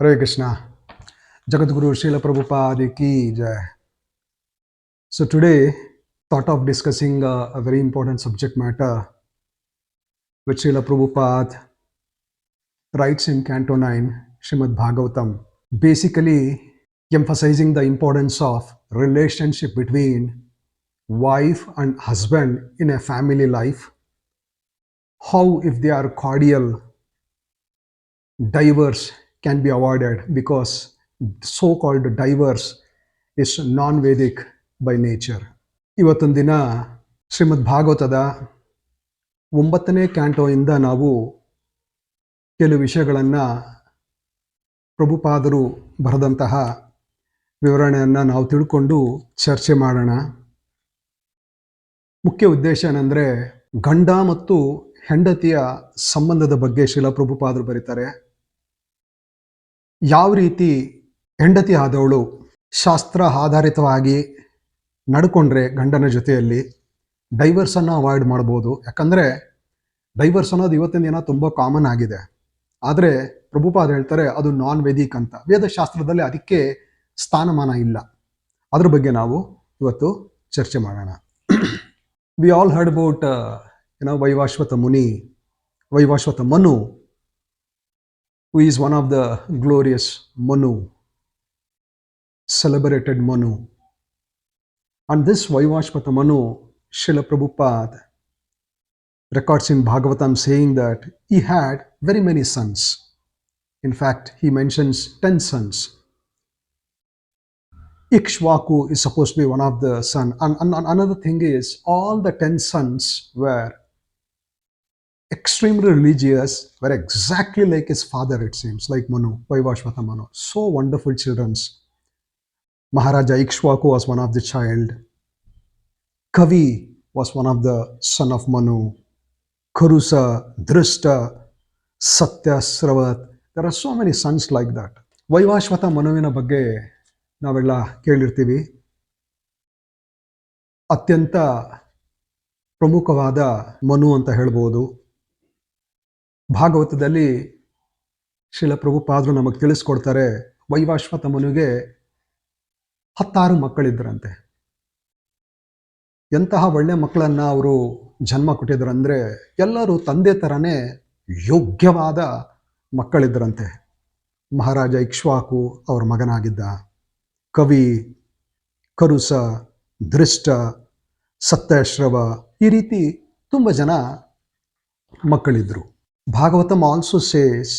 Hare Krishna. Jagadguru Srila Prabhupada ki jai. So today, thought of discussing a very important subject matter which Srila Prabhupada writes in Canto 9, Srimad Bhagavatam, basically emphasizing the importance of relationship between wife and husband in a family life, how if they are cordial, divorce can be avoided because so-called divorce is non-Vedic by nature. ಇವತ್ತೊಂದು ದಿನ ಶ್ರೀಮದ್ ಭಾಗವತದ 9ನೇ ಕ್ಯಾಂಟೋಯಿಂದ ನಾವು ಕೆಲವು ವಿಷಯಗಳನ್ನು ಪ್ರಭುಪಾದರು ಬರೆದಂತಹ ವಿವರಣೆಯನ್ನು ನಾವು ತಿಳ್ಕೊಂಡು ಚರ್ಚೆ ಮಾಡೋಣ. ಮುಖ್ಯ ಉದ್ದೇಶ ಏನಂದರೆ ಗಂಡ ಮತ್ತು ಹೆಂಡತಿಯ ಸಂಬಂಧದ ಬಗ್ಗೆ ಶ್ರೀಲ ಪ್ರಭುಪಾದರು ಬರೀತಾರೆ. ಯಾವ ರೀತಿ ಹೆಂಡತಿ ಆದವಳು ಶಾಸ್ತ್ರ ಆಧಾರಿತವಾಗಿ ನಡ್ಕೊಂಡ್ರೆ ಗಂಡನ ಜೊತೆಯಲ್ಲಿ ಡೈವರ್ಸನ್ನು ಅವಾಯ್ಡ್ ಮಾಡ್ಬೋದು. ಯಾಕಂದರೆ ಡೈವರ್ಸ್ ಅನ್ನೋದು ಇವತ್ತಿನ ದಿನ ತುಂಬ ಕಾಮನ್ ಆಗಿದೆ. ಆದರೆ ಪ್ರಭುಪಾದ ಹೇಳ್ತಾರೆ ಅದು ನಾನ್ ವೇದಿಕ್ ಅಂತ. ವೇದಶಾಸ್ತ್ರದಲ್ಲಿ ಅದಕ್ಕೆ ಸ್ಥಾನಮಾನ ಇಲ್ಲ. ಅದ್ರ ಬಗ್ಗೆ ನಾವು ಇವತ್ತು ಚರ್ಚೆ ಮಾಡೋಣ. We all heard about Vaivasvata Muni, Vaivasvata Manu, who is one of the glorious Manu, celebrated Manu. And this Vaivashvata Manu, Srila Prabhupada records in Bhagavatam saying that he had very many sons. In fact, he mentions 10 sons. Ikshvaku is supposed to be one of the sons. And another thing is, all the 10 sons were extremely religious, were exactly like his father, it seems, like Manu, Vaivashvata Manu. So wonderful children. Maharaja Ikshvaku was one of the child. Kavi was one of the son of Manu. Kurusa, Drishta, Satya, Sravat. There are so many sons like that. ವೈವಾಶ್ವತ ಮನುವಿನ ಬಗ್ಗೆ ನಾವೆಲ್ಲ ಕೇಳಿರ್ತೀವಿ. ಅತ್ಯಂತ ಪ್ರಮುಖವಾದ ಮನು ಅಂತ ಹೇಳ್ಬೋದು. ಭಾಗವತದಲ್ಲಿ ಶ್ರೀಲ ಪ್ರಭುಪಾದರು ನಮಗೆ ತಿಳಿಸ್ಕೊಡ್ತಾರೆ, ವೈವಾಶ್ವತ ಮನುಗೆ 16 ಮಕ್ಕಳಿದ್ರಂತೆ. ಎಂತಹ ಒಳ್ಳೆ ಮಕ್ಕಳನ್ನು ಅವರು ಜನ್ಮ ಕೊಟ್ಟಿದ್ರಂದರೆ ಎಲ್ಲರೂ ತಂದೆ ಥರನೇ ಯೋಗ್ಯವಾದ ಮಕ್ಕಳಿದ್ರಂತೆ. ಮಹಾರಾಜ ಇಕ್ಷ್ವಾಕು ಅವ್ರ ಮಗನಾಗಿದ್ದ. ಕವಿ, ಕರುಸ, ದೃಷ್ಟ, ಸತ್ಯಶ್ರವ, ಈ ರೀತಿ ತುಂಬ ಜನ ಮಕ್ಕಳಿದ್ರು. Bhagavatam also says,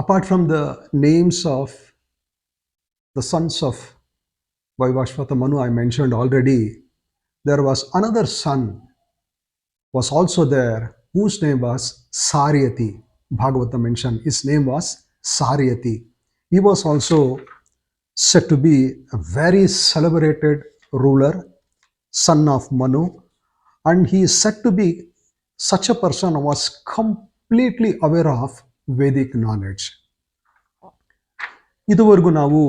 apart from the names of the sons of Vaivasvata Manu I mentioned already, there was another son was also there whose name was Saryati. Bhagavatam mentioned his name was Saryati. He was also said to be a very celebrated ruler, son of Manu, and he is said to be such a person who was completely aware of Vedic knowledge. ಇದುವರೆಗೂ ನಾವು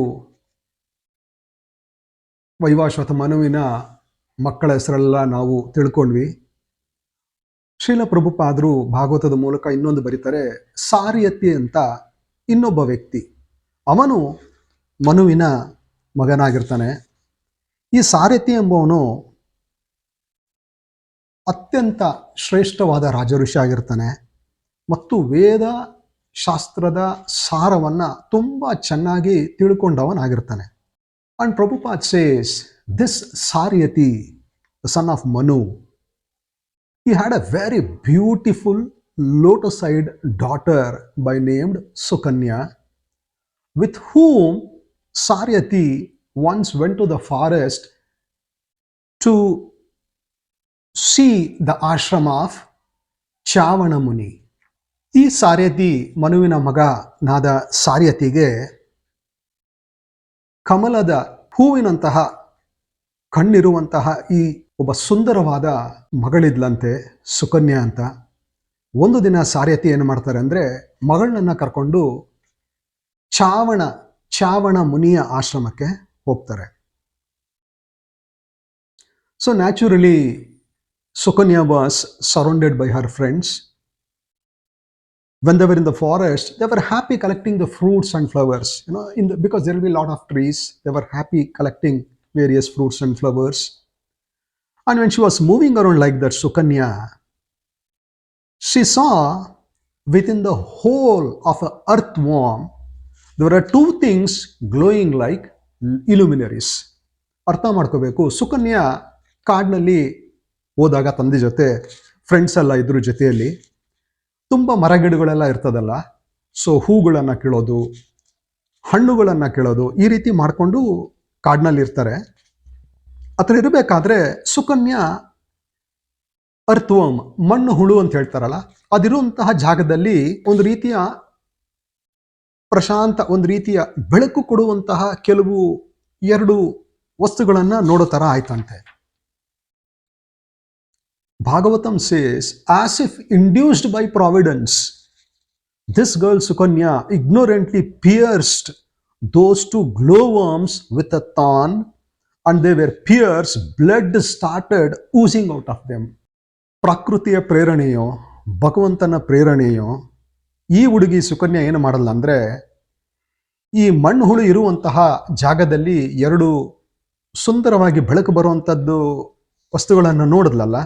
ವೈವಾಶ್ವತ ಮನುವಿನ ಮಕ್ಕಳ ಹೆಸರೆಲ್ಲ ನಾವು ತಿಳ್ಕೊಂಡ್ವಿ. ಶ್ರೀಲ ಪ್ರಭುಪಾದರು ಭಾಗವತದ ಮೂಲಕ ಇನ್ನೊಂದು ಬರೀತಾರೆ, ಸಾರಿಯತಿ ಅಂತ ಇನ್ನೊಬ್ಬ ವ್ಯಕ್ತಿ, ಅವನು ಮನುವಿನ ಮಗನಾಗಿರ್ತಾನೆ. ಈ ಸಾರಥಿ ಎಂಬವನು ಅತ್ಯಂತ ಶ್ರೇಷ್ಠವಾದ ರಾಜಋಷಿ ಆಗಿರ್ತಾನೆ ಮತ್ತು ವೇದ ಶಾಸ್ತ್ರದ ಸಾರವನ್ನು ತುಂಬ ಚೆನ್ನಾಗಿ ತಿಳ್ಕೊಂಡವನಾಗಿರ್ತಾನೆ. And Prabhupada says, this Saryati, the son of Manu, he had a very beautiful lotus-eyed daughter by named Sukanya, with whom Saryati once went to the forest to see the ashram of Chavana Muni. ಈ ಸಾರ್ಯತಿ, ಮನುವಿನ ಮಗನಾದ ಸಾರ್ಯತಿಗೆ ಕಮಲದ ಹೂವಿನಂತಹ ಕಣ್ಣಿರುವಂತಹ ಈ ಒಬ್ಬ ಸುಂದರವಾದ ಮಗಳಿದ್ಲಂತೆ, ಸುಕನ್ಯಾ ಅಂತ. ಒಂದು ದಿನ ಸಾರ್ಯತಿ ಏನು ಮಾಡ್ತಾರೆ ಅಂದರೆ, ಮಗಳನ್ನ ಕರ್ಕೊಂಡು ಚಾವಣ ಮುನಿಯ ಆಶ್ರಮಕ್ಕೆ ಹೋಗ್ತಾರೆ. So naturally Sukanya was surrounded by her friends. when they were in the forest, they were happy collecting the fruits and flowers, because there will be a lot of trees. They were happy collecting various fruits and flowers. And when she was moving around like that, Sukanya, she saw within the hole of an earthworm, there were two things glowing like illuminaries. ಅರ್ಥ ಮಾಡ್ಕೋಬೇಕು, ಸುಕನ್ಯಾ ಕಾಡಿನಲ್ಲಿ ಹೋದಾಗ ತಂದೆ ಜೊತೆ friends ಎಲ್ಲ ಇದ್ರು ಜೊತೆಯಲ್ಲಿ, ತುಂಬ ಮರಗಿಡಗಳೆಲ್ಲ ಇರ್ತದಲ್ಲ, ಸೊ ಹೂಗಳನ್ನು ಕೀಳೋದು, ಹಣ್ಣುಗಳನ್ನು ಕೀಳೋದು, ಈ ರೀತಿ ಮಾಡಿಕೊಂಡು ಕಾಡಿನಲ್ಲಿ ಇರ್ತಾರೆ. ಆ ಥರ ಇರಬೇಕಾದ್ರೆ ಸುಕನ್ಯಾ ಅರ್ಥವಮ್, ಮಣ್ಣು ಹುಳು ಅಂತ ಹೇಳ್ತಾರಲ್ಲ, ಅದಿರುವಂತಹ ಜಾಗದಲ್ಲಿ ಒಂದು ರೀತಿಯ ಪ್ರಶಾಂತ, ಒಂದು ರೀತಿಯ ಬೆಳಕು ಕೊಡುವಂತಹ ಕೆಲವು ಎರಡು ವಸ್ತುಗಳನ್ನ ನೋಡೋ ತರ ಆಯ್ತಂತೆ. Bhagavatam says, as if induced by providence, this girl Sukanya ignorantly pierced those two glowworms with a thorn, and they were pierced, blood started oozing out of them. ಪ್ರಕೃತಿಯ ಪ್ರೇರಣೆಯೋ ಭಗವಂತನ ಪ್ರೇರಣೆಯೋ, ಈ ಹುಡುಗಿ ಸುಕನ್ಯಾ ಏನು ಮಾಡಲ್ಲ ಅಂದ್ರೆ, ಈ ಮಣ್ಣು ಹುಳು ಇರುವಂತಹ ಜಾಗದಲ್ಲಿ ಎರಡು ಸುಂದರವಾಗಿ ಬೆಳಕು ಬರುವಂಥದ್ದು ವಸ್ತುಗಳನ್ನು ನೋಡಿದ್ಲಲ್ಲ,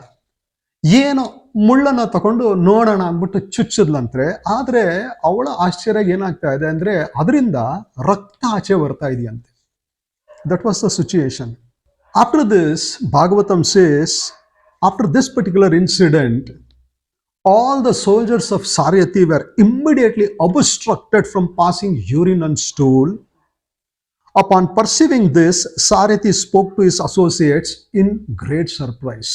ಏನೋ ಮುಳ್ಳನ್ನು ತಗೊಂಡು ನೋಡೋಣ ಅಂದ್ಬಿಟ್ಟು ಚುಚ್ಚಿದ್ಲಂತ್ರೆ. ಆದ್ರೆ ಅವಳ ಆಶ್ಚರ್ಯ ಏನಾಗ್ತಾ ಇದೆ ಅಂದ್ರೆ, ಅದರಿಂದ ರಕ್ತ ಆಚೆ ಬರ್ತಾ ಇದೆಯಂತೆ. That was the situation. After this, Bhagavatam says, after this particular incident, all the soldiers of Saryati were immediately obstructed from passing urine and stool. Upon perceiving this, Saryati spoke to his associates in great surprise.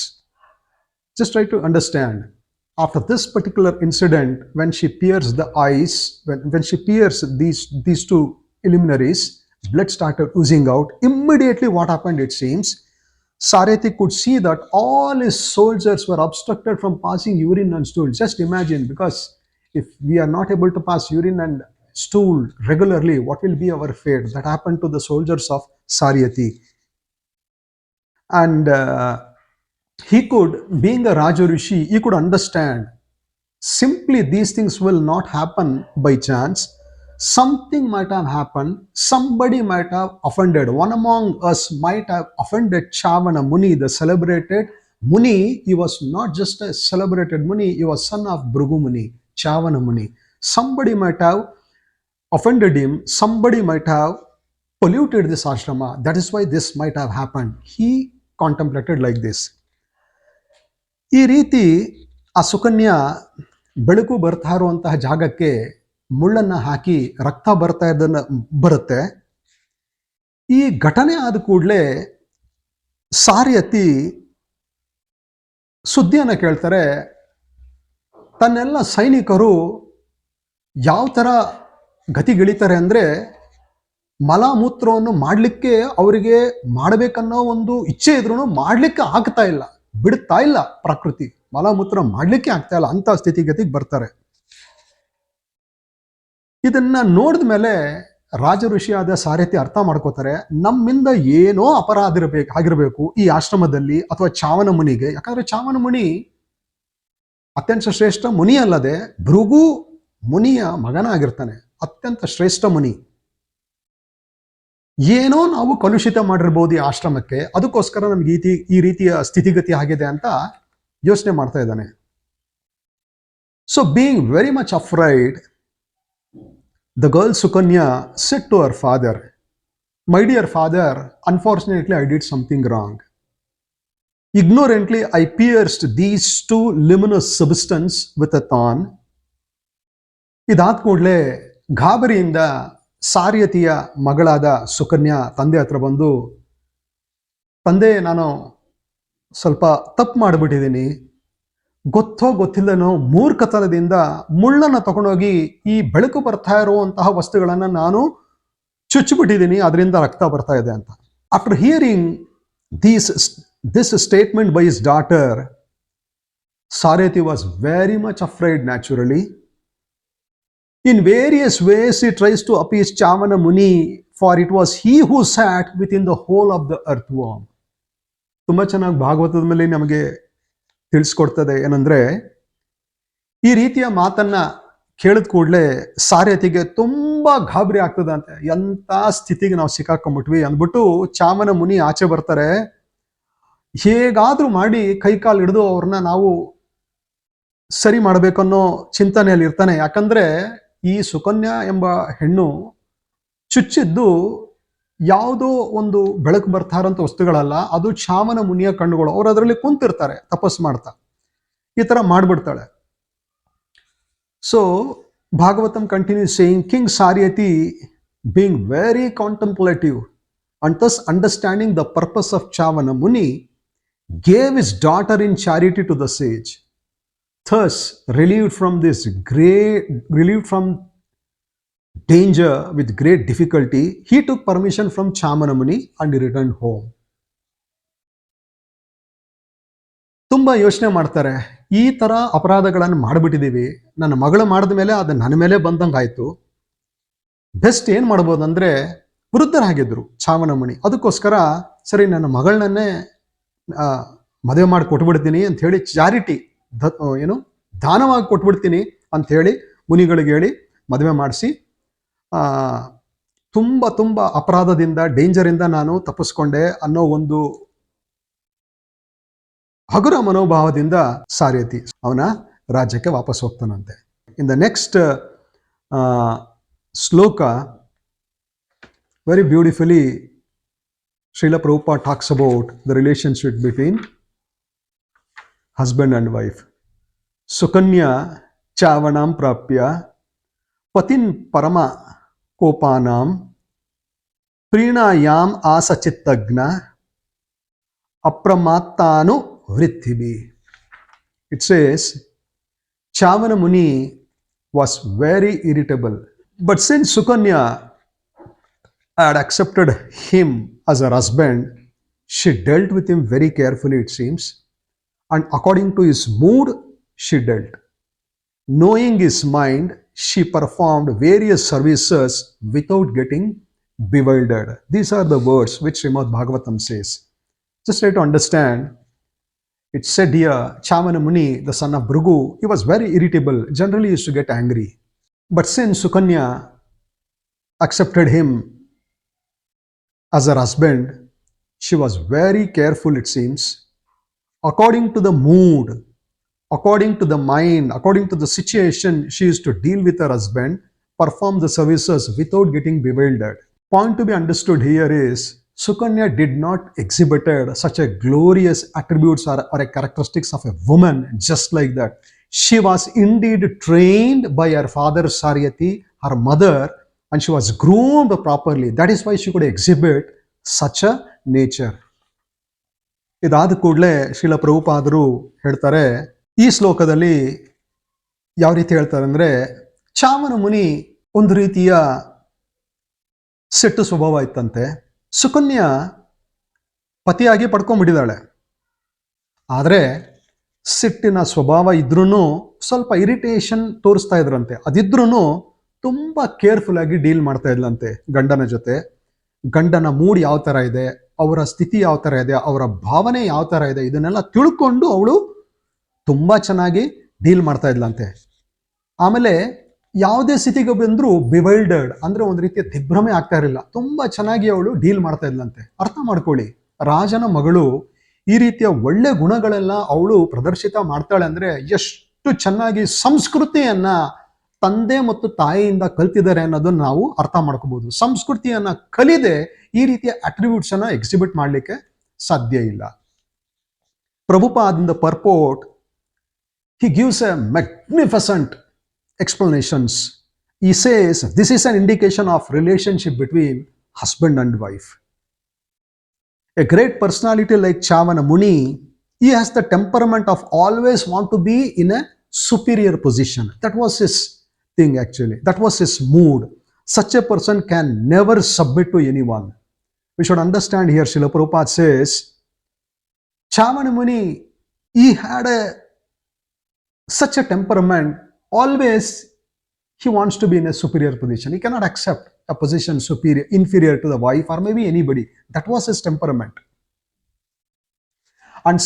Just try to understand. After this particular incident, when she pierced the eyes, when she pierced these two luminaries, blood started oozing out. Immediately what happened, it seems, Saryati could see that all his soldiers were obstructed from passing urine and stool. Just imagine, because if we are not able to pass urine and stool regularly, what will be our fate? That happened to the soldiers of Saryati. And he could, being a Raja Rishi, he could understand, simply these things will not happen by chance. Something might have happened. Somebody might have offended. One among us might have offended Chavana Muni, the celebrated Muni. He was not just a celebrated Muni, he was son of Bhrigu Muni, Chavana Muni. Somebody might have offended him. Somebody might have polluted this ashrama. That is why this might have happened. He contemplated like this. ಈ ರೀತಿ ಆ ಸುಕನ್ಯಾ ಬೆಳಕು ಬರ್ತಾ ಇರುವಂತಹ ಜಾಗಕ್ಕೆ ಮುಳ್ಳನ್ನ ಹಾಕಿ ರಕ್ತ ಬರ್ತಾ ಇದ್ದನ್ನ ಬರುತ್ತೆ. ಈ ಘಟನೆ ಆದ ಕೂಡಲೇ ಸಾರ್ಯತಿ ಸುದ್ದಿಯನ್ನ ಕೇಳ್ತಾರೆ. ತನ್ನೆಲ್ಲ ಸೈನಿಕರು ಯಾವ ತರ ಗತಿಗಿಳಿತಾರೆ ಅಂದ್ರೆ, ಮಲಮೂತ್ರವನ್ನು ಮಾಡಲಿಕ್ಕೆ ಅವರಿಗೆ ಮಾಡಬೇಕನ್ನೋ ಒಂದು ಇಚ್ಛೆ ಇದ್ರೂ ಮಾಡ್ಲಿಕ್ಕೆ ಆಗ್ತಾ ಇಲ್ಲ, ಬಿಡ್ತಾ ಇಲ್ಲ ಪ್ರಕೃತಿ, ಮಲಮೂತ್ರ ಮಾಡ್ಲಿಕ್ಕೆ ಆಗ್ತಾ ಇಲ್ಲ, ಅಂತ ಸ್ಥಿತಿಗತಿಗೆ ಬರ್ತಾರೆ. ಇದನ್ನ ನೋಡಿದ ಮೇಲೆ ರಾಜ ಋಷಿಯಾದ ಸಾರಥಿ ಅರ್ಥ ಮಾಡ್ಕೋತಾರೆ, ನಮ್ಮಿಂದ ಏನೋ ಅಪರಾಧ ಆಗಿರಬೇಕು ಈ ಆಶ್ರಮದಲ್ಲಿ ಅಥವಾ ಚಾವನ ಮುನಿಗೆ. ಯಾಕಂದ್ರೆ ಚಾವನ ಮುನಿ ಅತ್ಯಂತ ಶ್ರೇಷ್ಠ ಮುನಿ ಅಲ್ಲದೆ ಭೃಗು ಮುನಿಯ ಮಗನ ಆಗಿರ್ತಾನೆ, ಅತ್ಯಂತ ಶ್ರೇಷ್ಠ ಮುನಿ. ಏನೋ ನಾವು ಕಲುಷಿತ ಮಾಡಿರ್ಬೋದು ಈ ಆಶ್ರಮಕ್ಕೆ, ಅದಕ್ಕೋಸ್ಕರ ನಮ್ಗೆ ಈ ರೀತಿಯ ಸ್ಥಿತಿಗತಿ ಆಗಿದೆ ಅಂತ ಯೋಚನೆ ಮಾಡ್ತಾ ಇದ್ದಾನೆ. So being very much afraid, the girl Sukanya said to her father, "My dear father, unfortunately I did something wrong. Ignorantly I pierced these two luminous substances with a thorn." ಇದಾದ ಕೂಡಲೇ ಗಾಬರಿಯಿಂದ ಸಾರ್ಯತಿಯ ಮಗಳಾದ ಸುಕನ್ಯಾ ತಂದೆ ಹತ್ರ ಬಂದು, ತಂದೆ, ನಾನು ಸ್ವಲ್ಪ ತಪ್ಪು ಮಾಡಿಬಿಟ್ಟಿದ್ದೀನಿ, ಗೊತ್ತೋ ಗೊತ್ತಿಲ್ಲನೋ ಮೂರ್ಖತನದಿಂದ ಮುಳ್ಳನ್ನು ತಗೊಂಡೋಗಿ ಈ ಬೆಳಕು ಬರ್ತಾ ಇರುವಂತಹ ವಸ್ತುಗಳನ್ನು ನಾನು ಚುಚ್ಚಿಬಿಟ್ಟಿದ್ದೀನಿ, ಅದರಿಂದ ರಕ್ತ ಬರ್ತಾ ಇದೆ ಅಂತ. After hearing this statement by his daughter, Saryati was very much afraid naturally. In various ways he tries to appease Chavana Muni, for it was he who sat within the hole of the earthworm. ತುಂಬಾ ಚೆನ್ನಾಗಿ ಭಾಗವತದ ಮೇಲೆ ನಮಗೆ ತಿಳಿಸ್ಕೊಡ್ತದೆ ಏನಂದ್ರೆ, ಈ ರೀತಿಯ ಮಾತನ್ನ ಕೇಳಿದ ಕೂಡಲೇ ಸಾರಥಿಗೆ ತುಂಬಾ ಗಾಬರಿ ಆಗ್ತದಂತೆ. ಎಂತ ಸ್ಥಿತಿಗೆ ನಾವು ಸಿಕ್ಕಾಕೊಂಡ್ಬಿಟ್ವಿ ಅಂದ್ಬಿಟ್ಟು ಚಾಮನ ಮುನಿ ಆಚೆ ಬರ್ತಾರೆ. ಹೇಗಾದ್ರೂ ಮಾಡಿ ಕೈಕಾಲು ಹಿಡಿದು ಅವ್ರನ್ನ ನಾವು ಸರಿ ಮಾಡ್ಬೇಕನ್ನೋ ಚಿಂತನೆಯಲ್ಲಿ ಇರ್ತಾನೆ. ಯಾಕಂದ್ರೆ ಈ ಸುಕನ್ಯಾ ಎಂಬ ಹೆಣ್ಣು ಚುಚ್ಚಿದ್ದು ಯಾವುದೋ ಒಂದು ಬೆಳಕು ಬರ್ತಾ ಇರೋಂಥ ವಸ್ತುಗಳಲ್ಲ, ಅದು ಚಾಮನ ಮುನಿಯ ಕಣ್ಣುಗಳು. ಅವ್ರು ಅದರಲ್ಲಿ ಕುಂತಿರ್ತಾರೆ ತಪಸ್ ಮಾಡ್ತಾ, ಈ ತರ ಮಾಡ್ಬಿಡ್ತಾಳೆ. So Bhagavatam continue saying, king Saryati being very contemplative and thus understanding the purpose of Chavana Muni, gave his daughter in charity to the sage. Thus, relieved from danger with great difficulty, he took permission from Chamana Muni and he returned home. ತುಂಬ ಯೋಚನೆ ಮಾಡ್ತಾರೆ, ಈ ಥರ ಅಪರಾಧಗಳನ್ನು ಮಾಡಿಬಿಟ್ಟಿದ್ದೀವಿ, ನನ್ನ ಮಗಳು ಮಾಡಿದ ಮೇಲೆ ಅದು ನನ್ನ ಮೇಲೆ ಬಂದಂಗೆ ಆಯಿತು. ಬೆಸ್ಟ್ ಏನು ಮಾಡ್ಬೋದಂದ್ರೆ, ವೃದ್ಧರಾಗಿದ್ದರು ಚಾಮನ ಮುನಿ. ಅದಕ್ಕೋಸ್ಕರ ಸರಿ ನನ್ನ ಮಗಳನ್ನೇ ಮದುವೆ ಮಾಡಿ ಕೊಟ್ಬಿಡ್ತೀನಿ ಅಂಥೇಳಿ, ಚಾರಿಟಿ ದಾನವಾಗಿ ಕೊಟ್ಬಿಡ್ತೀನಿ ಅಂಥೇಳಿ ಮುನಿಗಳಿಗೆ ಹೇಳಿ ಮದುವೆ ಮಾಡಿಸಿ, ತುಂಬ ತುಂಬ ಅಪರಾಧದಿಂದ, ಡೇಂಜರಿಂದ ನಾನು ತಪ್ಪಿಸ್ಕೊಂಡೆ ಅನ್ನೋ ಒಂದು ಹಗುರ ಮನೋಭಾವದಿಂದ ಸಾರ್ಯತಿ ಅವನ ರಾಜ್ಯಕ್ಕೆ ವಾಪಸ್ ಹೋಗ್ತಾನಂತೆ. ಇನ್ ದ ನೆಕ್ಸ್ಟ್ ಶ್ಲೋಕ, very beautifully Srila Prabhupada talks about the relationship between husband and wife. Sukanya chavanam prapya patin parama kopanam prinayam asachittagna apramattanu vrittibi. It says Chavana Muni was very irritable, but since Sukanya had accepted him as her husband, she dealt with him very carefully, it seems, and according to his mood she dealt. Knowing his mind, she performed various services without getting bewildered. These are the words which Srimad Bhagavatam says. Just try to understand. It's said here, Chamana Muni, the son of Bhrigu, he was very irritable, generally used to get angry. But since Sukanya accepted him as her husband, she was very careful, it seems. According to the mood, according to the mind, according to the situation, she used to deal with her husband, perform the services without getting bewildered. Point to be understood here is, Sukanya did not exhibited such a glorious attributes or a characteristics of a woman just like that. She was indeed trained by her father Saryati, her mother, and she was groomed properly. That is why she could exhibit such a nature. ಇದಾದ ಕೂಡಲೇ ಶ್ರೀಲ ಪ್ರಭುಪಾದರು ಹೇಳ್ತಾರೆ, ಈ ಶ್ಲೋಕದಲ್ಲಿ ಯಾವ ರೀತಿ ಹೇಳ್ತಾರೆ ಅಂದ್ರೆ, ಚಾಮನ ಮುನಿ ಒಂದು ರೀತಿಯ ಸಿಟ್ಟು ಸ್ವಭಾವ ಇತ್ತಂತೆ. ಸುಕನ್ಯಾ ಪತಿಯಾಗಿ ಪಡ್ಕೊಂಡ್ಬಿಟ್ಟಿದ್ದಾಳೆ, ಆದರೆ ಸಿಟ್ಟಿನ ಸ್ವಭಾವ ಇದ್ರೂ ಸ್ವಲ್ಪ ಇರಿಟೇಷನ್ ತೋರಿಸ್ತಾ ಇದ್ರಂತೆ. ಅದಿದ್ರೂ ತುಂಬ ಕೇರ್ಫುಲ್ ಆಗಿ ಡೀಲ್ ಮಾಡ್ತಾ ಇದ್ಲಂತೆ ಗಂಡನ ಜೊತೆ. ಗಂಡನ ಮೂಡ್ ಯಾವ ಥರ ಇದೆ, ಅವರ ಸ್ಥಿತಿ ಯಾವ ಥರ ಇದೆ, ಅವರ ಭಾವನೆ ಯಾವ ಥರ ಇದೆ, ಇದನ್ನೆಲ್ಲ ತಿಳ್ಕೊಂಡು ಅವಳು ತುಂಬ ಚೆನ್ನಾಗಿ ಡೀಲ್ ಮಾಡ್ತಾ ಇದ್ಲಂತೆ. ಆಮೇಲೆ ಯಾವುದೇ ಸ್ಥಿತಿಗೆ ಬಂದರೂ ಬಿವೈಲ್ಡರ್ಡ್ ಅಂದರೆ ಒಂದು ರೀತಿಯ ದಿಗ್ಭ್ರಮೆ ಆಗ್ತಾ ಇರಲಿಲ್ಲ, ತುಂಬ ಚೆನ್ನಾಗಿ ಅವಳು ಡೀಲ್ ಮಾಡ್ತಾ ಇದ್ಲಂತೆ. ಅರ್ಥ ಮಾಡ್ಕೊಳ್ಳಿ, ರಾಜನ ಮಗಳು ಈ ರೀತಿಯ ಒಳ್ಳೆ ಗುಣಗಳೆಲ್ಲ ಅವಳು ಪ್ರದರ್ಶಿತ ಮಾಡ್ತಾಳೆ ಅಂದರೆ ಎಷ್ಟು ಚೆನ್ನಾಗಿ ಸಂಸ್ಕೃತಿಯನ್ನ ತಂದೆ ಮತ್ತು ತಾಯಿಯಿಂದ ಕಲ್ತಿದ್ದಾರೆ ಅನ್ನೋದನ್ನ ನಾವು ಅರ್ಥ ಮಾಡ್ಕೋಬಹುದು. ಸಂಸ್ಕೃತಿಯನ್ನ ಕಲಿದೆ ಈ ರೀತಿಯ ಅಟ್ರಿಬ್ಯೂಟ್ಸ್ ಅನ್ನ ಎಕ್ಸಿಬಿಟ್ ಮಾಡಲಿಕ್ಕೆ ಸಾಧ್ಯ ಇಲ್ಲ. Prabhupada in the purport, he gives a magnificent explanations. He says this is an indication of relationship between husband and wife. A great personality like Chavana Muni, he has the temperament of always want to be in a superior position. That was his thing actually. That was his mood. Such a person can never submit to anyone. We should understand here, Srila Prabhupada says, Chavana Muni, he had such a temperament, always he wants to be in a superior position. He cannot accept a position inferior to the wife or maybe anybody. That was his temperament. And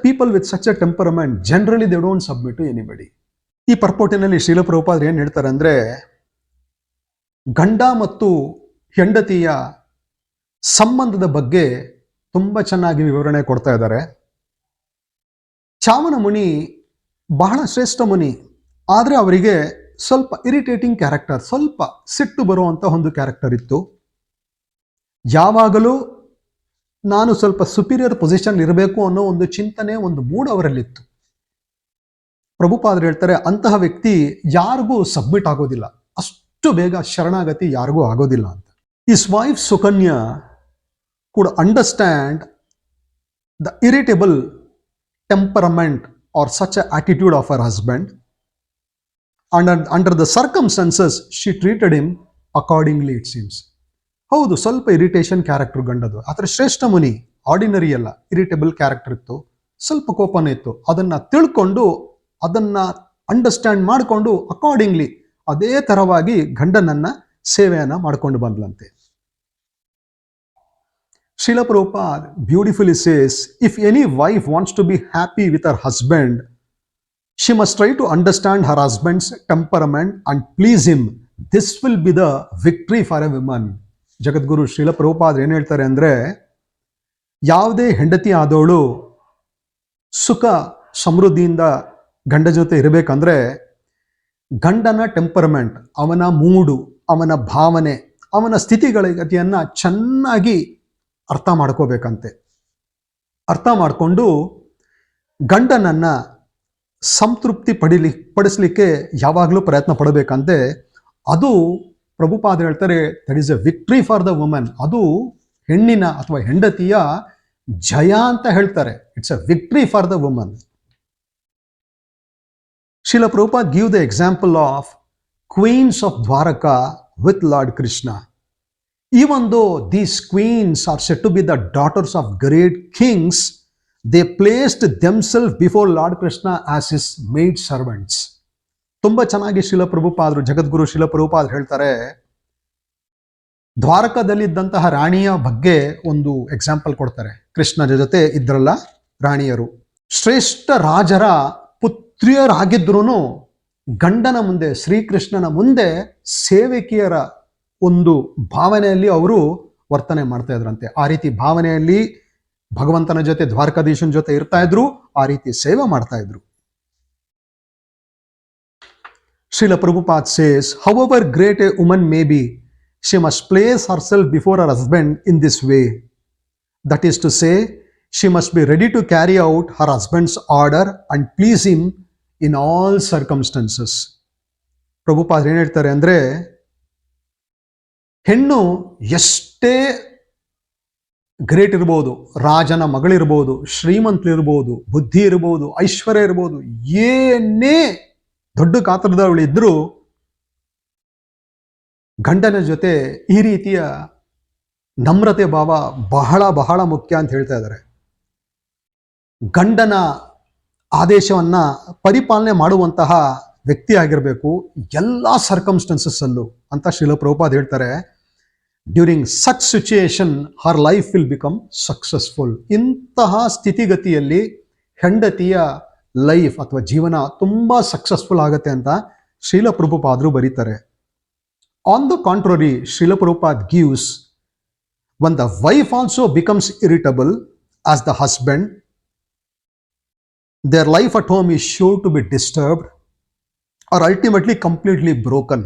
people with such a temperament, generally they don't submit to anybody. ಈ ಪರ್ಪೋಟಿನಲ್ಲಿ ಶ್ರೀಲ ಪ್ರಭುಪಾದರು ಏನು ಹೇಳ್ತಾರೆ ಅಂದರೆ, ಗಂಡ ಮತ್ತು ಹೆಂಡತಿಯ ಸಂಬಂಧದ ಬಗ್ಗೆ ತುಂಬ ಚೆನ್ನಾಗಿ ವಿವರಣೆ ಕೊಡ್ತಾ ಇದ್ದಾರೆ. ಚಾಮನ ಮುನಿ ಬಹಳ ಶ್ರೇಷ್ಠ ಮುನಿ, ಆದರೆ ಅವರಿಗೆ ಸ್ವಲ್ಪ ಇರಿಟೇಟಿಂಗ್ ಕ್ಯಾರೆಕ್ಟರ್, ಸ್ವಲ್ಪ ಸಿಟ್ಟು ಬರುವಂಥ ಒಂದು ಕ್ಯಾರೆಕ್ಟರ್ ಇತ್ತು. ಯಾವಾಗಲೂ ನಾನು ಸ್ವಲ್ಪ ಸುಪೀರಿಯರ್ ಪೊಸಿಷನ್ ಇರಬೇಕು ಅನ್ನೋ ಒಂದು ಚಿಂತನೆ, ಒಂದು ಮೂಡ್ ಅವರಲ್ಲಿತ್ತು. ಪ್ರಭುಪಾದರು ಹೇಳ್ತಾರೆ, ಅಂತಹ ವ್ಯಕ್ತಿ ಯಾರಿಗೂ ಸಬ್ಮಿಟ್ ಆಗೋದಿಲ್ಲ, ಅಷ್ಟು ಬೇಗ ಶರಣಾಗತಿ ಯಾರಿಗೂ ಆಗೋದಿಲ್ಲ ಅಂತ. His wife Sukanya could understand the irritable temperament or such an attitude of her husband, and under the circumstances she treated him accordingly, it seems. ಹೌದು, ಸ್ವಲ್ಪ ಇರಿಟೇಷನ್ ಕ್ಯಾರೆಕ್ಟರ್ ಗಂಡದು, ಆದರೆ ಶ್ರೇಷ್ಠ ಮುನಿ, ಆರ್ಡಿನರಿ ಅಲ್ಲ, ಇರಿಟೇಬಲ್ ಕ್ಯಾರೆಕ್ಟರ್ ಇತ್ತು, ಸ್ವಲ್ಪ ಕೋಪನೇ ಇತ್ತು. ಅದನ್ನ ತಿಳ್ಕೊಂಡು, ಅದನ್ನ ಅಂಡರ್ಸ್ಟ್ಯಾಂಡ್ ಮಾಡಿಕೊಂಡು ಅಕಾರ್ಡಿಂಗ್ಲಿ ಅದೇ ತರವಾಗಿ ಗಂಡನನ್ನ ಸೇವೆಯನ್ನ ಮಾಡಿಕೊಂಡು ಬಂದ್ಲಂತೆ. Srila Prabhupada beautifully says, if any wife wants to be happy with her husband, she must try to understand her husband's temperament and please him. This will be the victory for a woman. ಜಗದ್ಗುರು ಶ್ರೀಲ ಪ್ರಭುಪಾದರು ಏನು ಹೇಳ್ತಾರೆ ಅಂದರೆ, ಯಾವುದೇ ಹೆಂಡತಿ ಆದವಳು ಸುಖ ಸಮೃದ್ಧಿಯಿಂದ ಗಂಡ ಜೊತೆ ಇರಬೇಕಂದ್ರೆ ಗಂಡನ temperament, ಅವನ ಮೂಡು, ಅವನ ಭಾವನೆ, ಅವನ ಸ್ಥಿತಿಗತಿಯನ್ನ ಚೆನ್ನಾಗಿ ಅರ್ಥ ಮಾಡ್ಕೋಬೇಕಂತೆ. ಅರ್ಥ ಮಾಡಿಕೊಂಡು ಗಂಡನನ್ನ ಸಂತೃಪ್ತಿ ಪಡಿಸ್ಲಿಕ್ಕೆ ಯಾವಾಗಲೂ ಪ್ರಯತ್ನ ಪಡಬೇಕಂತೆ. ಅದು ಪ್ರಭುಪಾದರು ಹೇಳ್ತಾರೆ, that is A victory for the woman. ಅದು ಹೆಣ್ಣಿನ ಅಥವಾ ಹೆಂಡತಿಯ ಜಯ ಅಂತ ಹೇಳ್ತಾರೆ. It's A victory for the woman. Srila Prabhupada give the example of queens of Dwaraka with Lord Krishna. Even though these queens are said to be the daughters of great kings, they placed themselves before Lord Krishna as his maid servants. ತುಂಬ ಚೆನ್ನಾಗಿ ಶ್ರೀಲ ಪ್ರಭುಪಾದರು, ಜಗದ್ಗುರು ಶ್ರೀಲ ಪ್ರಭುಪಾದರು ಹೇಳ್ತಾರೆ, ದ್ವಾರಕದಲ್ಲಿದ್ದಂತಹ ರಾಣಿಯ ಬಗ್ಗೆ ಒಂದು example ಕೊಡ್ತಾರೆ. ಕೃಷ್ಣನ ಜೊತೆ ಇದ್ರಲ್ಲ ರಾಣಿಯರು, ಶ್ರೇಷ್ಠ ರಾಜರ ಪುತ್ರಿಯರಾಗಿದ್ರೂ ಗಂಡನ ಮುಂದೆ, ಶ್ರೀಕೃಷ್ಣನ ಮುಂದೆ ಸೇವಕಿಯರ ಒಂದು ಭಾವನೆಯಲ್ಲಿ ಅವರು ವರ್ತನೆ ಮಾಡ್ತಾ ಇದ್ರಂತೆ. ಆ ರೀತಿ ಭಾವನೆಯಲ್ಲಿ ಭಗವಂತನ ಜೊತೆ, ದ್ವಾರಕಾಧೀಶನ ಜೊತೆ ಇರ್ತಾ ಇದ್ರು, ಆ ರೀತಿ ಸೇವೆ ಮಾಡ್ತಾ ಇದ್ರು. Srila Prabhupad says, however great a woman may be, she must place herself before her husband in this way. That is to say, she must be ready to carry out her husband's order and please him in all circumstances. Prabhupad ಏನ್ ಹೇಳ್ತಾರೆ ಅಂದ್ರೆ, ಹೆಣ್ಣು ಎಷ್ಟೇ great ಇರ್ಬೋದು, ರಾಜನ ಮಗಳಿರ್ಬೋದು, ಶ್ರೀಮಂತರಿರ್ಬೋದು, ಬುದ್ಧಿ ಇರ್ಬೋದು, ಐಶ್ವರ್ಯ ಇರ್ಬೋದು, ಏನೇ ದೊಡ್ಡ ಗಾತ್ರದವಳಿದ್ರೂ ಗಂಡನ ಜೊತೆ ಈ ರೀತಿಯ ನಮ್ರತೆ ಭಾವ ಬಹಳ ಬಹಳ ಮುಖ್ಯ ಅಂತ ಹೇಳ್ತಾ ಇದ್ದಾರೆ. ಗಂಡನ ಆದೇಶವನ್ನ ಪರಿಪಾಲನೆ ಮಾಡುವಂತಹ ವ್ಯಕ್ತಿ ಆಗಿರಬೇಕು ಎಲ್ಲ ಸರ್ಕಮ್ಸ್ಟೆನ್ಸಸ್ ಅಲ್ಲೂ ಅಂತ ಶ್ರೀಲ ಪ್ರಭುಪಾದ್ ಹೇಳ್ತಾರೆ. During such situation her life will become successful. ಇಂತಹ ಸ್ಥಿತಿಗತಿಯಲ್ಲಿ ಹೆಂಡತಿಯ ಲೈಫ್ ಅಥವಾ ಜೀವನ ತುಂಬಾ ಸಕ್ಸಸ್ಫುಲ್ ಆಗುತ್ತೆ ಅಂತ ಶ್ರೀಲ ಪ್ರಭುಪಾದರು ಬರೀತಾರೆ. On the contrary, Srila Prabhupad gives, when the wife also becomes irritable as the husband, their life at home is sure to be disturbed or ultimately completely broken.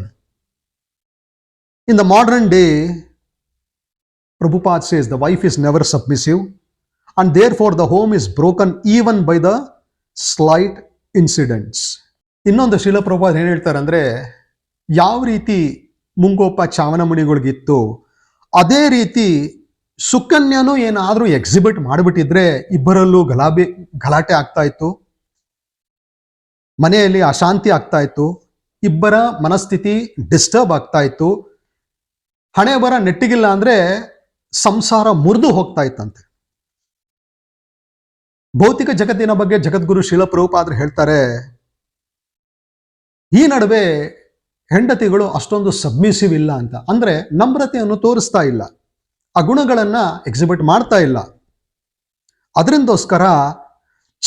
In the modern day, Prabhupada says the wife is never submissive and therefore the home is broken even by the slight incidents. ಇನ್ನೊಂದು ಶ್ರೀಲ ಪ್ರಭುಪಾದ್ ಏನು ಹೇಳ್ತಾರೆ ಅಂದ್ರೆ, ಯಾವ ರೀತಿ ಮುಂಗೋಪ ಚಾವನ ಮುನಿಗಳಿಗಿತ್ತು ಅದೇ ರೀತಿ ಸುಕನ್ಯನು ಏನಾದ್ರೂ exhibit ಮಾಡಿಬಿಟ್ಟಿದ್ರೆ ಇಬ್ಬರಲ್ಲೂ ಗಲಾಟೆ ಆಗ್ತಾ ಇತ್ತು, ಮನೆಯಲ್ಲಿ ಅಶಾಂತಿ ಆಗ್ತಾ ಇತ್ತು, ಇಬ್ಬರ ಮನಸ್ಥಿತಿ ಡಿಸ್ಟರ್ಬ್ ಆಗ್ತಾ ಇತ್ತು, ಹಣೆ ಬರ ನೆಟ್ಟಿಗಿಲ್ಲ ಅಂದ್ರೆ ಸಂಸಾರ ಮುರಿದು ಹೋಗ್ತಾ ಇತ್ತಂತೆ. ಭೌತಿಕ ಜಗತ್ತಿನ ಬಗ್ಗೆ ಜಗದ್ಗುರು ಶ್ರೀಲ ಪ್ರಭುಪಾದರು ಹೇಳ್ತಾರೆ, ಈ ನಡುವೆ ಹೆಂಡತಿಗಳು ಅಷ್ಟೊಂದು ಸಬ್ಮಿಸಿವ್ ಇಲ್ಲ ಅಂತ, ಅಂದ್ರೆ ನಮ್ರತೆಯನ್ನು ತೋರಿಸ್ತಾ ಇಲ್ಲ, ಆ ಗುಣಗಳನ್ನ ಎಕ್ಸಿಬಿಟ್ ಮಾಡ್ತಾ ಇಲ್ಲ. ಅದರಿಂದೋಸ್ಕರ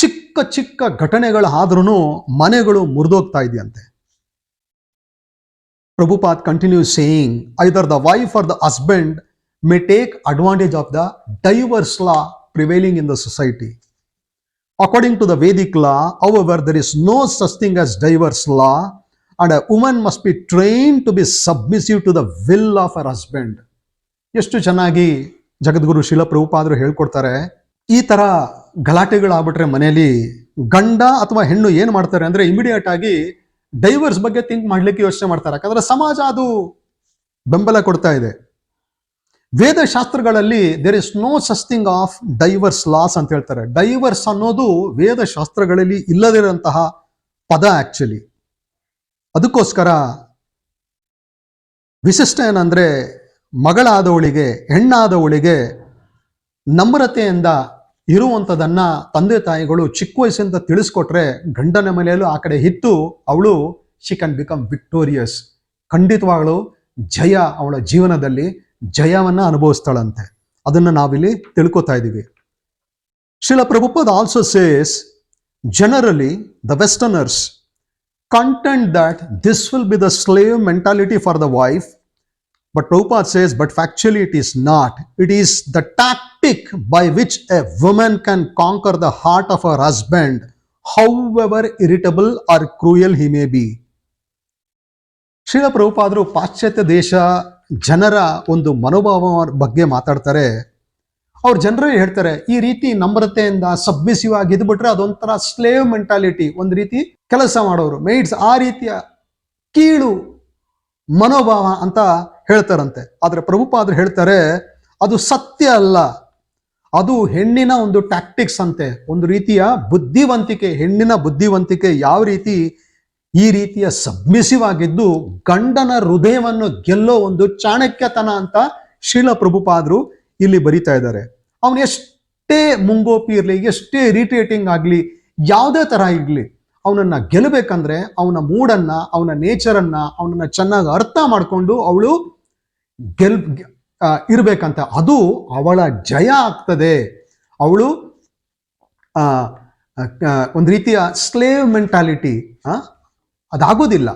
ಚಿಕ್ಕ ಚಿಕ್ಕ ಘಟನೆಗಳಾದ್ರೂ ಮನೆಗಳು ಮುರಿದೋಗ್ತಾ ಇದೆಯಂತೆ. Prabhupada continues saying, either the wife or the husband may take advantage of the divorce law prevailing in the society. According to the Vedic law, however, there is no such thing as divorce law, and a woman must be trained to be submissive to the will of her husband. ಎಷ್ಟು ಚೆನ್ನಾಗಿ ಜಗದ್ಗುರು ಶಿಲ ಪ್ರಭುಪಾದರು ಹೇಳ್ಕೊಡ್ತಾರೆ. ಈ ತರ ಗಲಾಟೆಗಳಾಗ್ಬಿಟ್ರೆ ಮನೆಯಲ್ಲಿ ಗಂಡ ಅಥವಾ ಹೆಣ್ಣು ಏನ್ ಮಾಡ್ತಾರೆ ಅಂದ್ರೆ ಇಮಿಡಿಯೇಟ್ ಆಗಿ ಡೈವರ್ಸ್ ಬಗ್ಗೆ ಥಿಂಕ್ ಮಾಡ್ಲಿಕ್ಕೆ ಯೋಚನೆ ಮಾಡ್ತಾರೆ. ಯಾಕಂದ್ರೆ ಸಮಾಜ ಅದು ಬೆಂಬಲ ಕೊಡ್ತಾ ಇದೆ. ವೇದಶಾಸ್ತ್ರಗಳಲ್ಲಿ there is no such thing of divorce laws ಅಂತ ಹೇಳ್ತಾರೆ. ಡೈವರ್ಸ್ ಅನ್ನೋದು ವೇದಶಾಸ್ತ್ರಗಳಲ್ಲಿ ಇಲ್ಲದಿರುವಂತಹ ಪದ ಆಕ್ಚುಲಿ. ಅದಕ್ಕೋಸ್ಕರ ವಿಶಿಷ್ಟ ಏನಂದ್ರೆ ಮಗಳಾದವಳಿಗೆ, ಹೆಣ್ಣಾದವಳಿಗೆ ನಮ್ರತೆಯಿಂದ ಇರುವಂಥದ್ದನ್ನ ತಂದೆ ತಾಯಿಗಳು ಚಿಕ್ಕ ವಯಸ್ಸಿಂದ ತಿಳಿಸ್ಕೊಟ್ರೆ ಗಂಡನ ಮನೆಯಲ್ಲೂ ಆ ಕಡೆ ಇತ್ತು ಅವಳು ಶಿ ಕ್ಯಾನ್ ಬಿಕಮ್ ವಿಕ್ಟೋರಿಯಸ್. ಖಂಡಿತವಾಗಲು ಜಯ, ಅವಳ ಜೀವನದಲ್ಲಿ ಜಯವನ್ನ ಅನುಭವಿಸ್ತಾಳಂತೆ. ಅದನ್ನು ನಾವಿಲ್ಲಿ ತಿಳ್ಕೊತಾ ಇದ್ದೀವಿ. Srila Prabhupada also says, generally the westerners contend that this will be the slave mentality for the wife, but Prabhupada says, but factually it is not. It is the tactic by which a woman can conquer the heart of her husband, however irritable or cruel he may be. Srila ಪ್ರಭುಪಾದರು ಪಾಶ್ಚಾತ್ಯ ದೇಶ ಜನರ ಒಂದು ಮನೋಭಾವ ಬಗ್ಗೆ ಮಾತಾಡ್ತಾರೆ. ಅವ್ರು ಜನರೇ ಹೇಳ್ತಾರೆ, ಈ ರೀತಿ ನಮ್ರತೆಯಿಂದ ಸಬ್ಮಿಸಿವ್ ಆಗಿ ಇದ್ಬಿಟ್ರೆ ಅದೊಂಥರ ಸ್ಲೇವ್ ಮೆಂಟಾಲಿಟಿ, ಒಂದು ರೀತಿ ಕೆಲಸ ಮಾಡೋರು, ಮೇಡ್ಸ್, ಆ ರೀತಿಯ ಕೀಳು ಮನೋಭಾವ ಅಂತ ಹೇಳ್ತಾರಂತೆ. ಆದ್ರೆ ಪ್ರಭುಪಾದರು ಹೇಳ್ತಾರೆ ಅದು ಸತ್ಯ ಅಲ್ಲ, ಅದು ಹೆಣ್ಣಿನ ಒಂದು ಟ್ಯಾಕ್ಟಿಕ್ಸ್ ಅಂತೆ, ಒಂದು ರೀತಿಯ ಬುದ್ಧಿವಂತಿಕೆ, ಹೆಣ್ಣಿನ ಬುದ್ಧಿವಂತಿಕೆ. ಯಾವ ರೀತಿ ಈ ರೀತಿಯ ಸಬ್ಮಿಸಿವ್ ಆಗಿದ್ದು ಗಂಡನ ಹೃದಯವನ್ನು ಗೆಲ್ಲೋ ಒಂದು ಚಾಣಕ್ಯತನ ಅಂತ ಶ್ರೀಲ ಪ್ರಭುಪಾದರು ಇಲ್ಲಿ ಬರೀತಾ ಇದ್ದಾರೆ. ಅವನು ಎಷ್ಟೇ ಮುಂಗೋಪಿ ಇರಲಿ, ಎಷ್ಟೇ ಇರಿಟೇಟಿಂಗ್ ಆಗಲಿ, ಯಾವುದೇ ತರ ಇರಲಿ, ಅವನನ್ನ ಗೆಲ್ಲಬೇಕಂದ್ರೆ ಅವನ ಮೂಡನ್ನ, ಅವನ ನೇಚರನ್ನ, ಅವನನ್ನ ಚೆನ್ನಾಗಿ ಅರ್ಥ ಮಾಡಿಕೊಂಡು ಅವಳು ಇರ್ಬೇಕಂತ. ಅದು ಅವಳ ಜಯ ಆಗ್ತದೆ. ಅವಳು ಒಂದು ರೀತಿಯ ಸ್ಲೇವ್ ಮೆಂಟಾಲಿಟಿ ಅದಾಗೋದಿಲ್ಲ.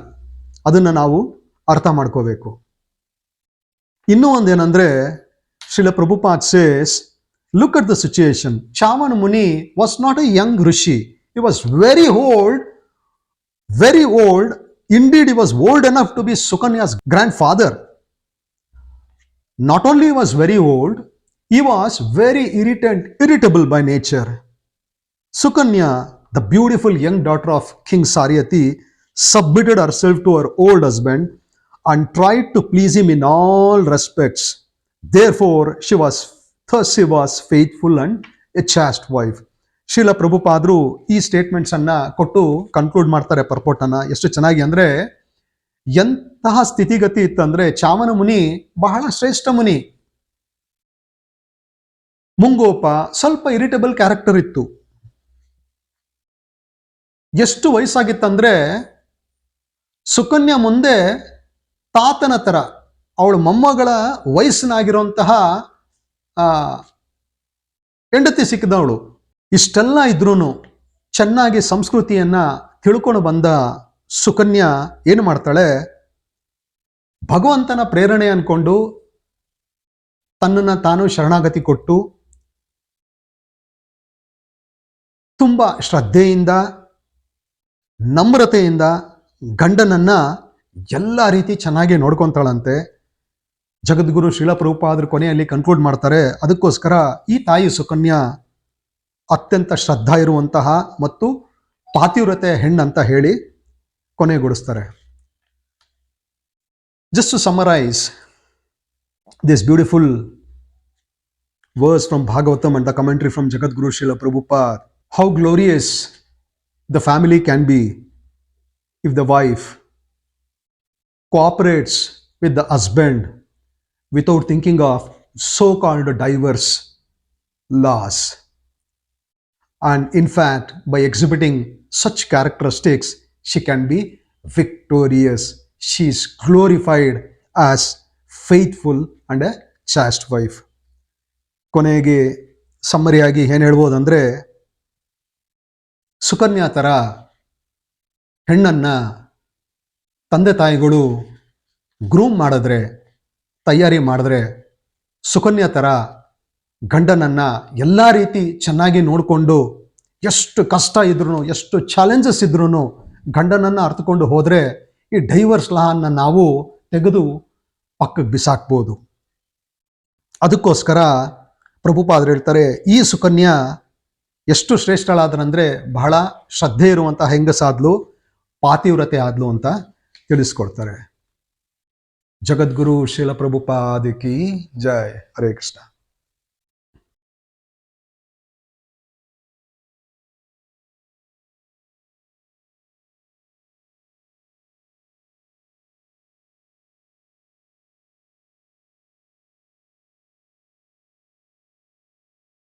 ಅದನ್ನ ನಾವು ಅರ್ಥ ಮಾಡ್ಕೋಬೇಕು. ಇನ್ನೂ ಒಂದೇನಂದ್ರೆ Srila Prabhupada says, look at the situation. Chavana Muni was not a young rishi. He was very old, very old. Indeed, he was old enough to be Sukanya's grandfather. Not only he was very old, he was very irritable by nature. Sukanya, the beautiful young daughter of King Saryati, submitted herself to her old husband and tried to please him in all respects. Therefore, she was faithful and a chaste wife. Srila ಪ್ರಭುಪಾದರು ಈ statements ಅನ್ನ ಕೊಟ್ಟು conclude ಮಾಡ್ತಾರೆ ಪರ್ಪೋಟನ್ನ. ಎಷ್ಟು ಚೆನ್ನಾಗಿ ಅಂದ್ರೆ, ಎಂತಹ ಸ್ಥಿತಿಗತಿ ಇತ್ತಂದ್ರೆ ಚಾಮನ ಮುನಿ ಬಹಳ ಶ್ರೇಷ್ಠ ಮುನಿ, ಮುಂಗೋಪ, ಸ್ವಲ್ಪ ಇರಿಟೇಬಲ್ ಕ್ಯಾರೆಕ್ಟರ್ ಇತ್ತು. ಎಷ್ಟು ವಯಸ್ಸಾಗಿತ್ತಂದ್ರೆ ಸುಕನ್ಯಾ ಮುಂದೆ ತಾತನ ತರ, ಅವಳ ಮೊಮ್ಮಗಳ ವಯಸ್ಸಿನಾಗಿರುವಂತಹ ಹೆಂಡತಿ ಸಿಕ್ಕಿದವಳು. ಇಷ್ಟೆಲ್ಲ ಇದ್ರೂ ಚೆನ್ನಾಗಿ ಸಂಸ್ಕೃತಿಯನ್ನ ತಿಳ್ಕೊಂಡು ಬಂದ ಸುಕನ್ಯಾ ಏನು ಮಾಡ್ತಾಳೆ, ಭಗವಂತನ ಪ್ರೇರಣೆ ಅನ್ಕೊಂಡು ತನ್ನನ್ನು ತಾನು ಶರಣಾಗತಿ ಕೊಟ್ಟು ತುಂಬಾ ಶ್ರದ್ಧೆಯಿಂದ, ನಮ್ರತೆಯಿಂದ ಗಂಡನನ್ನ ಎಲ್ಲ ರೀತಿ ಚೆನ್ನಾಗಿ ನೋಡ್ಕೊಂತಾಳಂತೆ. ಜಗದ್ಗುರು ಶ್ರೀಲ ಪ್ರಭುಪಾದರು ಕೊನೆಯಲ್ಲಿ ಕನ್ಕ್ಲೂಡ್ ಮಾಡ್ತಾರೆ, ಅದಕ್ಕೋಸ್ಕರ ಈ ತಾಯಿ ಸುಕನ್ಯಾ ಅತ್ಯಂತ ಶ್ರದ್ಧಾ ಇರುವಂತಹ ಮತ್ತು ಪಾತಿವ್ರತೆ ಹೆಣ್ಣಂತ ಹೇಳಿ ಕೊನೆಗೊಳಿಸ್ತಾರೆ. Just to summarize this beautiful verse from Bhagavatam and the commentary from Jagadguru Srila Prabhupada, how glorious the family can be if the wife cooperates with the husband without thinking of so-called divorce laws. And in fact, by exhibiting such characteristics, she can be victorious. She is glorified as faithful and a chaste wife. ಕೊನೆಗೆ ಸಮ್ಮರಿಯಾಗಿ ಏನು ಹೇಳ್ಬೋದಂದ್ರೆ, ಸುಕನ್ಯಾ ಥರ ಹೆಣ್ಣನ್ನ ತಂದೆ ತಾಯಿಗಳು groom ಮಾಡಿದ್ರೆ, ತಯಾರಿ ಮಾಡಿದ್ರೆ, ಸುಕನ್ಯಾ ಥರ ಗಂಡನನ್ನು ಎಲ್ಲ ರೀತಿ ಚೆನ್ನಾಗಿ ನೋಡಿಕೊಂಡು, ಎಷ್ಟು ಕಷ್ಟ ಇದ್ರೂ, ಎಷ್ಟು ಚಾಲೆಂಜಸ್ ಇದ್ರೂ ಗಂಡನನ್ನು ಅರ್ಥಕೊಂಡು ಹೋದರೆ ಈ ಡೈವರ್ಸ್ ಲಾವನ್ನು ನಾವು ತೆಗೆದು ಪಕ್ಕಕ್ಕೆ ಬಿಸಾಕ್ಬೋದು. ಅದಕ್ಕೋಸ್ಕರ ಪ್ರಭುಪಾದರು ಹೇಳ್ತಾರೆ, ಈ ಸುಕನ್ಯಾ ಎಷ್ಟು ಶ್ರೇಷ್ಠಳಾದ್ರಂದರೆ ಬಹಳ ಶ್ರದ್ಧೆ ಇರುವಂಥ ಹೆಂಗಸಾದ್ಲು, ಪಾತಿವ್ರತೆ ಆದ್ಲು ಅಂತ ತಿಳಿಸ್ಕೊಡ್ತಾರೆ. ಜಗದ್ಗುರು ಶ್ರೀಲ ಪ್ರಭುಪಾದ ಕಿ ಜೈ. ಹರೇ ಕೃಷ್ಣ.